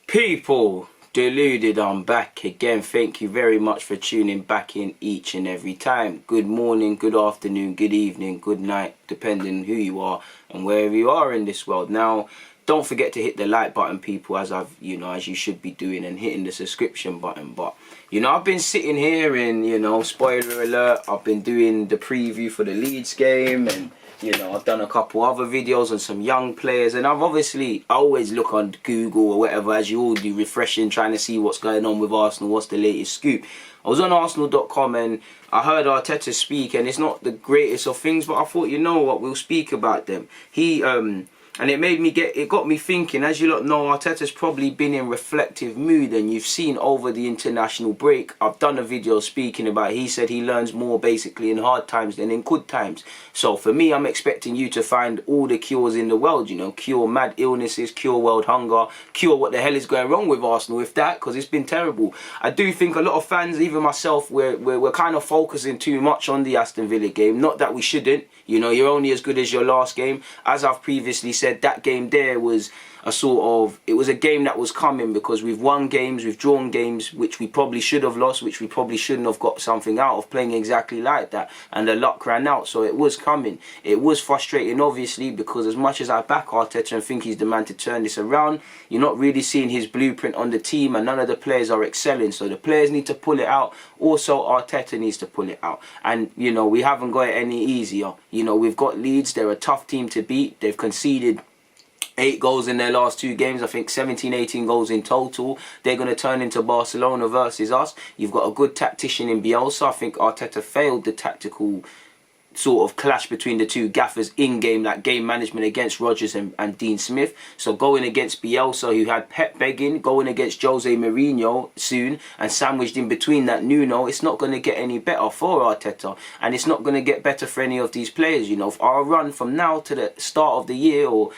People, Deluded, I'm back again. Thank you very much for tuning back in each and every time. Good morning, good afternoon, good evening, good night, depending who you are and wherever you are in this world. Now, don't forget to hit the like button, people, as you should be doing, and hitting the subscription button. But, I've been sitting here and, spoiler alert, I've been doing the preview for the Leeds game, and I've done a couple other videos on some young players, and I always look on Google or whatever, as you all do, refreshing, trying to see what's going on with Arsenal, what's the latest scoop. I was on Arsenal.com and I heard Arteta speak, and it's not the greatest of things, but I thought, you know what, we'll speak about them. And it got me thinking, as you lot know, Arteta's probably been in reflective mood, and you've seen over the international break, I've done a video speaking about, he said he learns more basically in hard times than in good times. So for me, I'm expecting you to find all the cures in the world, cure mad illnesses, cure world hunger, cure what the hell is going wrong with Arsenal, if that, because it's been terrible. I do think a lot of fans, even myself, we're kind of focusing too much on the Aston Villa game. Not that we shouldn't, you're only as good as your last game. As I've previously said, that game there was it was a game that was coming, because we've won games, we've drawn games which we probably should have lost, which we probably shouldn't have got something out of playing exactly like that, and the luck ran out. So it was coming. It was frustrating, obviously, because as much as I back Arteta and think he's the man to turn this around, you're not really seeing his blueprint on the team, and none of the players are excelling. So the players need to pull it out. Also, Arteta needs to pull it out. And, we haven't got it any easier. We've got Leeds. They're a tough team to beat. They've conceded 8 goals in their last 2 games. I think 17, 18 goals in total. They're going to turn into Barcelona versus us. You've got a good tactician in Bielsa. I think Arteta failed the tactical sort of clash between the two gaffers in game, like game management against Rodgers and Dean Smith. So going against Bielsa, who had Pep begging, going against Jose Mourinho soon, and sandwiched in between that Nuno, it's not going to get any better for Arteta, and it's not going to get better for any of these players. Our run from now to the start of the year, or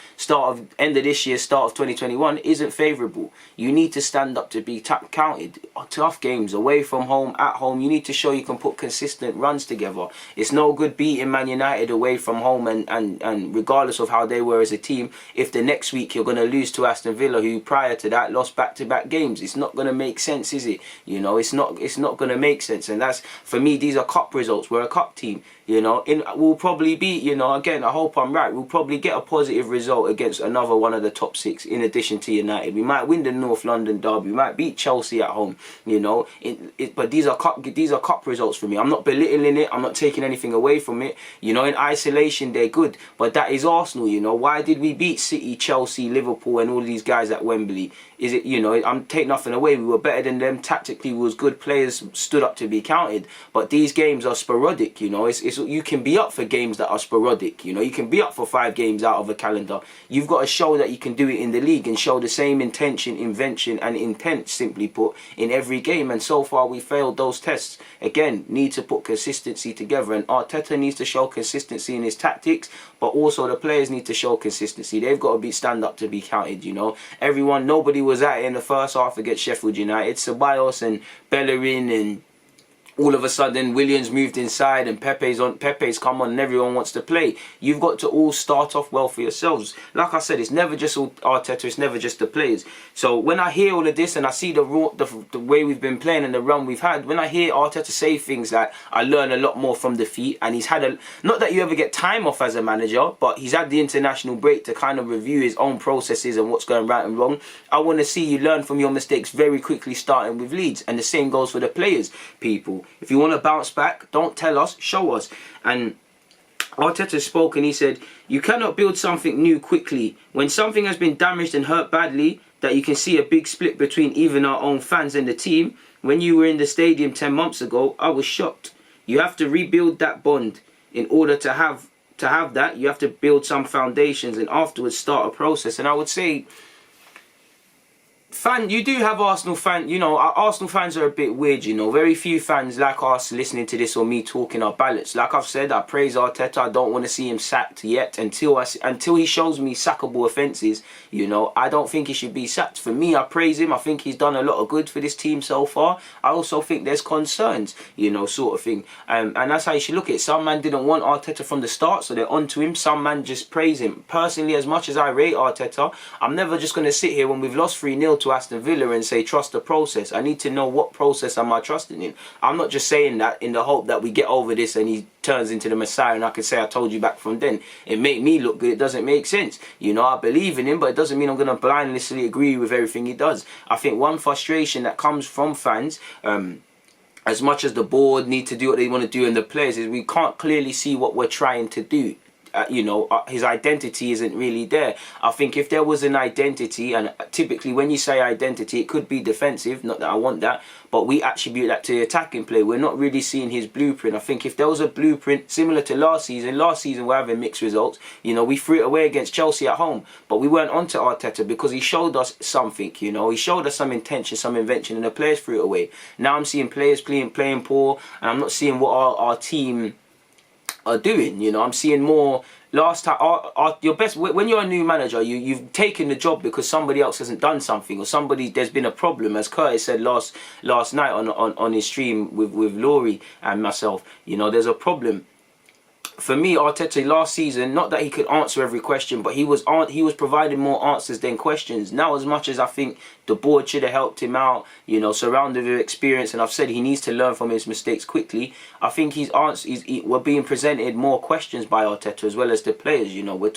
end of this year, start of 2021, isn't favourable. You need to stand up to be counted. Tough games, away from home, at home. You need to show you can put consistent runs together. It's no good beating Man United away from home and regardless of how they were as a team, if the next week you're going to lose to Aston Villa, who prior to that lost back-to-back games. It's not going to make sense, is it? It's not going to make sense. And that's, for me, these are cup results. We're a cup team. We'll probably be, again, I hope I'm right, we'll probably get a positive result against another one of the top 6 in addition to United. We might win the North London derby, we might beat Chelsea at home, but these are cup results for me. I'm not belittling it, I'm not taking anything away from it. In isolation they're good, but that is Arsenal. Why did we beat City, Chelsea, Liverpool and all these guys at Wembley? Is it, I'm taking nothing away, we were better than them tactically, we was good, players stood up to be counted, but these games are sporadic. You can be up for games that are sporadic. You can be up for 5 games out of a calendar. You've got to show that you can do it in the league, and show the same intention, invention and intent, simply put, in every game. And so far we failed those tests. Again, need to put consistency together, and Arteta needs to show consistency in his tactics, but also the players need to show consistency. They've got to stand up to be counted. Nobody was at it in the first half against Sheffield United. Ceballos and Bellerin, and all of a sudden Williams moved inside and Pepe's come on and everyone wants to play. You've got to all start off well for yourselves. Like I said, it's never just Arteta, it's never just the players. So when I hear all of this and I see the way we've been playing and the run we've had, when I hear Arteta say things like, I learn a lot more from defeat, and he's had not that you ever get time off as a manager, but he's had the international break to kind of review his own processes and what's going right and wrong. I want to see you learn from your mistakes very quickly, starting with Leeds. And the same goes for the players, people. If you want to bounce back, don't tell us, show us. And Arteta spoke and he said, you cannot build something new quickly. When something has been damaged and hurt badly, that you can see a big split between even our own fans and the team. When you were in the stadium 10 months ago, I was shocked. You have to rebuild that bond. In order to have that, you have to build some foundations and afterwards start a process. And I would say, you do have Arsenal fans. Arsenal fans are a bit weird. Very few fans like us listening to this or me talking are balanced. Like I've said, I praise Arteta. I don't want to see him sacked yet until he shows me sackable offences. I don't think he should be sacked. For me, I praise him. I think he's done a lot of good for this team so far. I also think there's concerns, sort of thing. And that's how you should look at it. Some man didn't want Arteta from the start, so they're onto him. Some man just praise him. Personally, as much as I rate Arteta, I'm never just going to sit here when we've lost 3-0 to to Aston Villa and say, trust the process. I need to know what process am I trusting in. I'm not just saying that in the hope that we get over this and he turns into the Messiah and I can say I told you back from then. It make me look good. It doesn't make sense. You know, I believe in him, but it doesn't mean I'm going to blindlessly agree with everything he does. I think one frustration that comes from fans, as much as the board need to do what they want to do and the players, is we can't clearly see what we're trying to do. His identity isn't really there. I think if there was an identity, and typically when you say identity, it could be defensive, not that I want that, but we attribute that to the attacking play. We're not really seeing his blueprint. I think if there was a blueprint similar to last season we're having mixed results. You know, we threw it away against Chelsea at home, but we weren't onto Arteta because he showed us something, you know. He showed us some intention, some invention, and the players threw it away. Now I'm seeing players playing poor, and I'm not seeing what our team are doing. You know, I'm seeing more. Last time, your best, when you're a new manager, you've taken the job because somebody else hasn't done something, or there's been a problem, as Curtis said last night on his stream with Laurie and myself. You know, there's a problem. For me, Arteta last season, not that he could answer every question, but he was providing more answers than questions. Now, as much as I think the board should have helped him out, you know, surrounded with experience, and I've said he needs to learn from his mistakes quickly, I think we're being presented more questions by Arteta as well as the players. You know, we're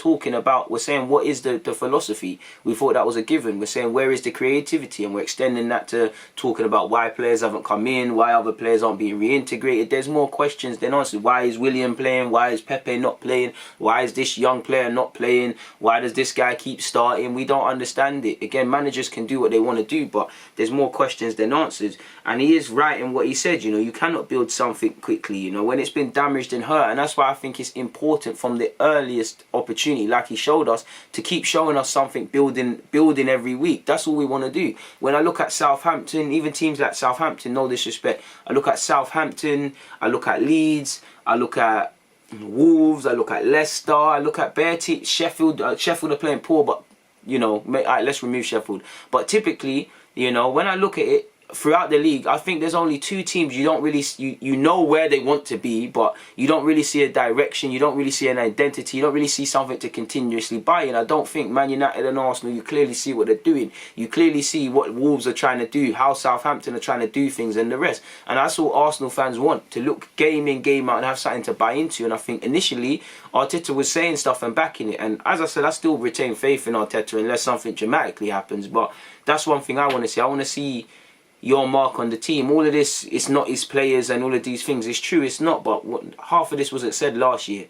saying what is the philosophy? We thought that was a given. We're saying where is the creativity, and we're extending that to talking about why players haven't come in, why other players aren't being reintegrated. There's more questions than answers. Why is William playing? Why is Pepe not playing? Why is this young player not playing? Why does this guy keep starting? We don't understand it. Again, managers can do what they want to do, but there's more questions than answers. And he is right in what he said. You know, you cannot build something quickly, you know, when it's been damaged and hurt. And that's why I think it's important from the earliest opportunity, like he showed us, to keep showing us something, building every week. That's all we want to do. When I look at Southampton, even teams like Southampton, no disrespect, I look at Southampton, I look at Leeds, I look at Wolves, I look at Leicester, I look at Sheffield. Sheffield are playing poor, but, you know, let's remove Sheffield. But typically, you know, when I look at it, throughout the league, I think there's only two teams you don't really you know where they want to be, but you don't really see a direction, you don't really see an identity, you don't really see something to continuously buy in. I don't think Man United and Arsenal, you clearly see what they're doing. You clearly see what Wolves are trying to do, how Southampton are trying to do things, and the rest. And that's all Arsenal fans want, to look game in, game out, and have something to buy into. And I think initially Arteta was saying stuff and backing it, and as I said, I still retain faith in Arteta unless something dramatically happens. But that's one thing I want to see. I want to see your mark on the team. All of this, it's not his players and all of these things. It's true, it's not, but half of this wasn't said last year.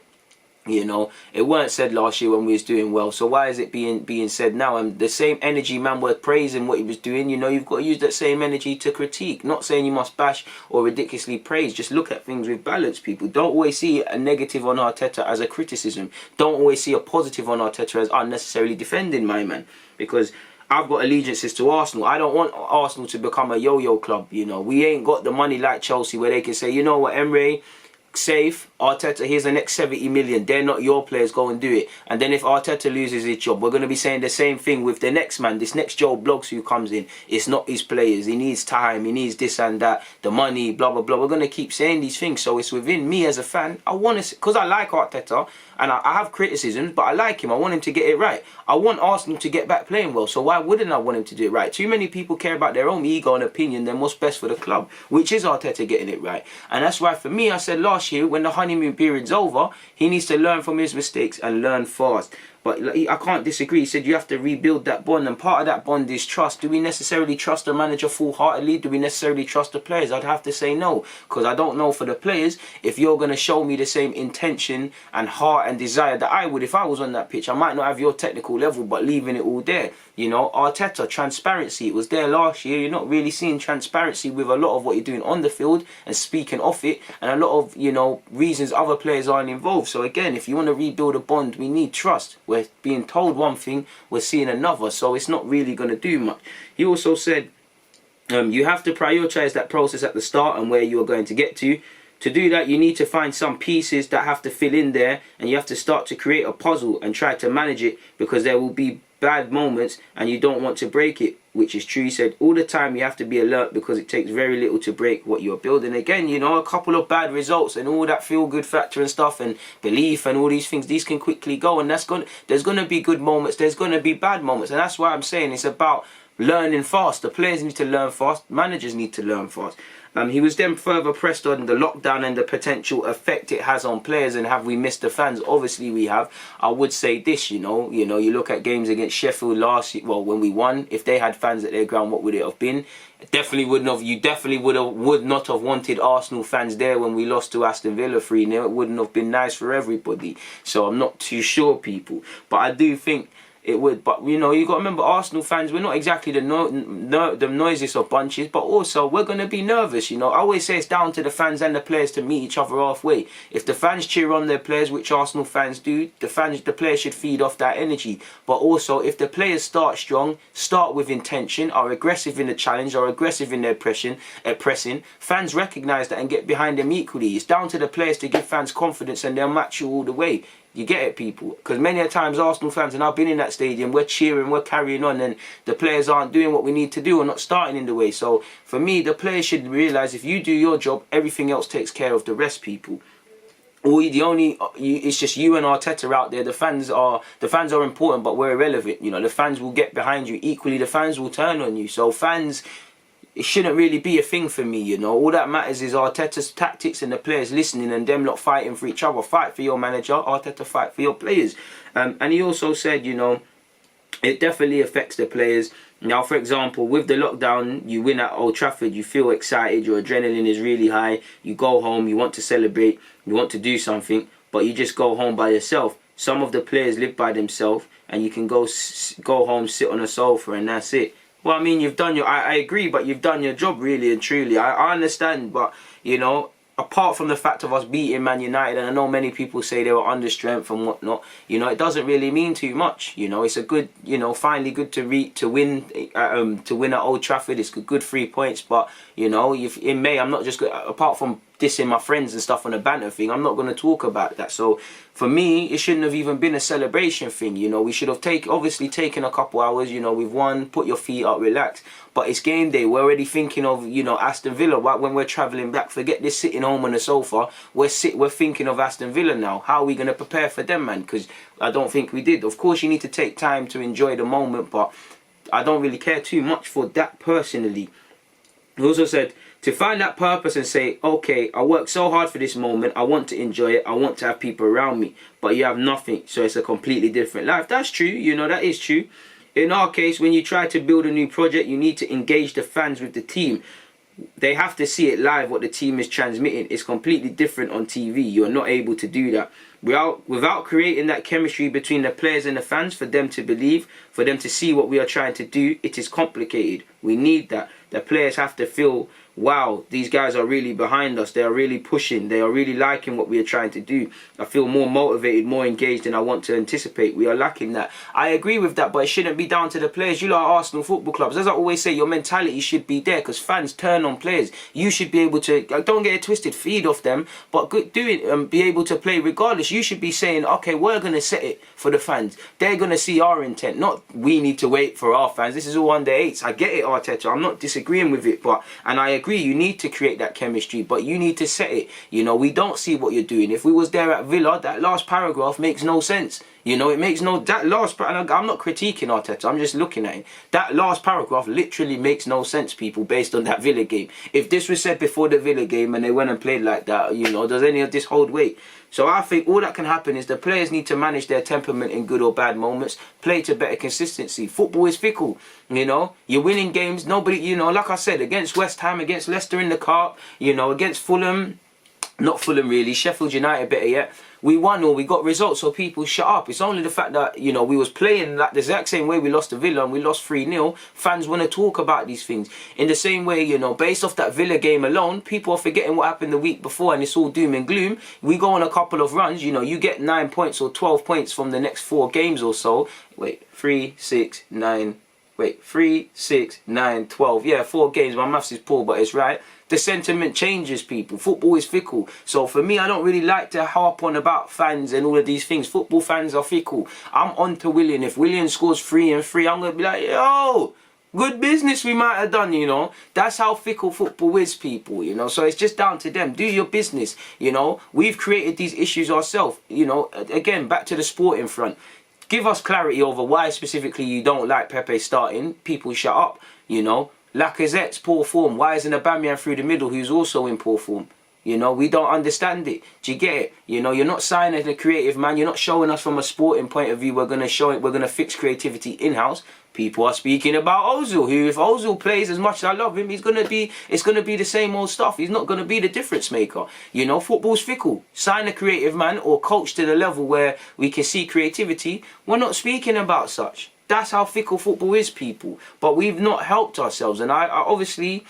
You know, it weren't said last year when we was doing well. So why is it being said now? And the same energy, man, we're praising what he was doing. You know, you've got to use that same energy to critique. Not saying you must bash or ridiculously praise. Just look at things with balance, people. Don't always see a negative on Arteta as a criticism. Don't always see a positive on Arteta as unnecessarily defending my man. Because I've got allegiances to Arsenal. I don't want Arsenal to become a yo-yo club, you know. We ain't got the money like Chelsea where they can say, you know what, Emre, safe, Arteta, here's the next 70 million. They're not your players, go and do it. And then if Arteta loses his job, we're going to be saying the same thing with the next man, this next Joe Bloggs who comes in. It's not his players. He needs time. He needs this and that, the money, blah, blah, blah. We're going to keep saying these things. So it's within me as a fan. I want to, because I like Arteta, and I have criticisms, but I like him. I want him to get it right. I want Arsenal to get back playing well. So why wouldn't I want him to do it right? Too many people care about their own ego and opinion than what's best for the club, which is Arteta getting it right. And that's why for me, I said last year, when the honeymoon period's over, he needs to learn from his mistakes and learn fast. But I can't disagree. He said you have to rebuild that bond, and part of that bond is trust. Do we necessarily trust the manager full-heartedly? Do we necessarily trust the players? I'd have to say no, because I don't know for the players if you're going to show me the same intention and heart and desire that I would if I was on that pitch. I might not have your technical level, but leaving it all there. You know, Arteta, transparency, it was there last year. You're not really seeing transparency with a lot of what you're doing on the field and speaking off it, and a lot of, you know, reasons other players aren't involved. So again, if you want to rebuild a bond, we need trust. We're being told one thing, we're seeing another, so it's not really going to do much. He also said you have to prioritize that process at the start and where you're going to get to. To do that, you need to find some pieces that have to fill in there, and you have to start to create a puzzle and try to manage it, because there will be bad moments and you don't want to break it, which is true. He said all the time you have to be alert, because it takes very little to break what you're building. Again, you know, a couple of bad results and all that feel-good factor and stuff and belief and all these things, these can quickly go, and there's going to be good moments, there's going to be bad moments. And that's why I'm saying it's about learning fast. The players need to learn fast. Managers need to learn fast. He was then further pressed on the lockdown and the potential effect it has on players, and have we missed the fans? Obviously we have. I would say this, you look at games against Sheffield last year, well, when we won, if they had fans at their ground, what would it have been? Definitely wouldn't have. You definitely would not have wanted Arsenal fans there when we lost to Aston Villa 3-0. It wouldn't have been nice for everybody. So I'm not too sure, people. But I do think it would. But you got to remember, Arsenal fans, we're not exactly the noisiest of bunches, but also we're going to be nervous. I always say it's down to the fans and the players to meet each other halfway. If the fans cheer on their players, which Arsenal fans do, the players should feed off that energy. But also, if the players start strong, start with intention, are aggressive in the challenge, are aggressive in their pressing, fans recognise that and get behind them equally. It's down to the players to give fans confidence, and they'll match you all the way. You get it, people? Because many a times Arsenal fans, and I've been in that stadium, we're cheering, we're carrying on, and the players aren't doing what we need to do or not starting in the way. So for me, the players should realise if you do your job, everything else takes care of the rest, people. It's just you and Arteta out there. The fans are important, but we're irrelevant. The fans will get behind you. Equally, the fans will turn on you. So fans, it shouldn't really be a thing for me, All that matters is Arteta's tactics and the players listening and them lot fighting for each other. Fight for your manager, Arteta fight for your players. And he also said, it definitely affects the players. Now, for example, with the lockdown, you win at Old Trafford, you feel excited, your adrenaline is really high, you go home, you want to celebrate, you want to do something, but you just go home by yourself. Some of the players live by themselves, and you can go home, sit on a sofa, and that's it. Well, I mean, you've done I agree, but you've done your job really and truly. I understand, but, apart from the fact of us beating Man United, and I know many people say they were under strength and whatnot, it doesn't really mean too much. It's a good, finally good to win at Old Trafford. It's good 3 points, but, in May, I'm not just, apart from dissing my friends and stuff on a banter thing, I'm not going to talk about that. So for me, it shouldn't have even been a celebration thing. We should have obviously taken a couple hours. We've won, put your feet up, relax. But it's game day. We're already thinking of Aston Villa. When we're travelling back, forget this sitting home on the sofa. We're thinking of Aston Villa now. How are we going to prepare for them, man? Because I don't think we did. Of course, you need to take time to enjoy the moment, but I don't really care too much for that personally. He also said, to find that purpose and say, okay, I worked so hard for this moment, I want to enjoy it, I want to have people around me, but you have nothing, so it's a completely different life. That's true, that is true. In our case, when you try to build a new project, you need to engage the fans with the team. They have to see it live, what the team is transmitting. It's completely different on TV. You're not able to do that. Without creating that chemistry between the players and the fans, for them to believe, for them to see what we are trying to do, it is complicated. We need that. The players have to feel, wow, these guys are really behind us. They are really pushing. They are really liking what we are trying to do. I feel more motivated, more engaged than I want to anticipate. We are lacking that. I agree with that, but it shouldn't be down to the players. You lot are Arsenal football clubs. As I always say, your mentality should be there, because fans turn on players. You should be able to, don't get it twisted, feed off them, but be able to play regardless. You should be saying, okay, we're going to set it for the fans. They're going to see our intent, not we need to wait for our fans. This is all under 8s. I get it, Arteta. I'm not disagreeing with it, and I agree, you need to create that chemistry, but you need to set it. We don't see what you're doing. If we was there at Villa, that last paragraph makes no sense. It makes no, I'm not critiquing Arteta, I'm just looking at it. That last paragraph literally makes no sense, people, based on that Villa game. If this was said before the Villa game and they went and played like that, does any of this hold weight? So I think all that can happen is the players need to manage their temperament in good or bad moments, play to better consistency. Football is fickle, You're winning games, nobody, like I said, against West Ham, against Leicester in the Cup, against Fulham, not Fulham really, Sheffield United better yet. We won or we got results, so people shut up. It's only the fact that, we was playing like the exact same way we lost to Villa and we lost 3-0. Fans want to talk about these things. In the same way, based off that Villa game alone, people are forgetting what happened the week before and it's all doom and gloom. We go on a couple of runs, you get 9 points or 12 points from the next 4 games or so. Wait, 3, 6, 9... Wait, 3, 6, 9, 12. Yeah, 4 games. My maths is poor, but it's right. The sentiment changes, people. Football is fickle. So for me, I don't really like to harp on about fans and all of these things. Football fans are fickle. I'm on to Willian. If Willian scores 3 and 3, I'm going to be like, yo, good business we might have done, That's how fickle football is, people, So it's just down to them. Do your business, We've created these issues ourselves, Again, back to the sporting front. give us clarity over why specifically you don't like Pepe starting. People shut up, you know. Lacazette's poor form. Why isn't Aubameyang through the middle, who's also in poor form? You know, we don't understand it. Do you get it? You know, you're not signing a creative man. You're not showing us from a sporting point of view. We're going to show it. We're going to fix creativity in-house. People are speaking about Ozil, who, if Ozil plays as much as I love him, it's going to be the same old stuff. He's not going to be the difference maker. You know, football's fickle. Sign a creative man or coach to the level where we can see creativity. We're not speaking about such. That's how fickle football is, people. But we've not helped ourselves. And I obviously...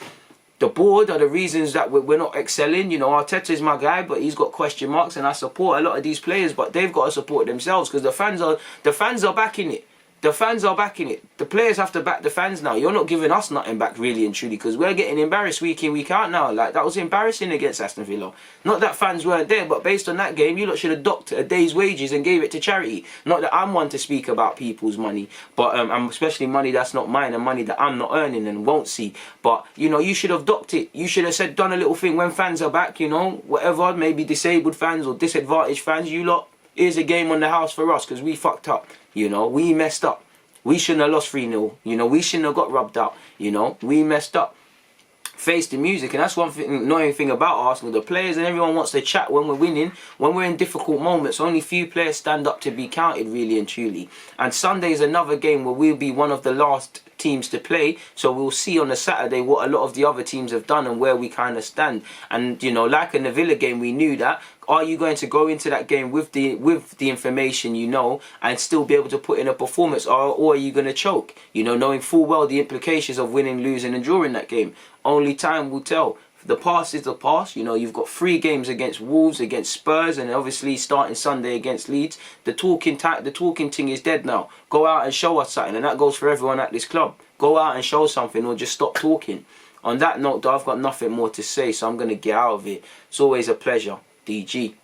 The board are the reasons that we're not excelling. You know, Arteta is my guy, but he's got question marks, and I support a lot of these players, but they've got to support themselves because the fans are backing it. The fans are backing it. The players have to back the fans now. You're not giving us nothing back, really and truly, because we're getting embarrassed week in, week out now. Like, that was embarrassing against Aston Villa. Not that fans weren't there, but based on that game, you lot should have docked a day's wages and gave it to charity. Not that I'm one to speak about people's money, but especially money that's not mine and money that I'm not earning and won't see. But, you know, you should have docked it. You should have said, done a little thing when fans are back, you know, whatever, maybe disabled fans or disadvantaged fans, you lot, here's a game on the house for us because we fucked up. You know, we messed up. We shouldn't have lost 3-0. You know, we shouldn't have got rubbed out. You know, we messed up. Face the music. And that's one annoying thing about Arsenal. The players and everyone wants to chat when we're winning. When we're in difficult moments, only few players stand up to be counted, really and truly. And Sunday is another game where we'll be one of the last teams to play, so we'll see on the Saturday what a lot of the other teams have done and where we kind of stand. And you know, like in the Villa game, we knew that. Are you going to go into that game with the information you know and still be able to put in a performance, or are you going to choke? You know, knowing full well the implications of winning, losing and drawing that game. Only time will tell. The past is the past. You know, you've got 3 games against Wolves, against Spurs, and obviously starting Sunday against Leeds. The talking thing is dead now. Go out and show us something, and that goes for everyone at this club. Go out and show something, or just stop talking. On that note, though, I've got nothing more to say, so I'm going to get out of it. It's always a pleasure. DG.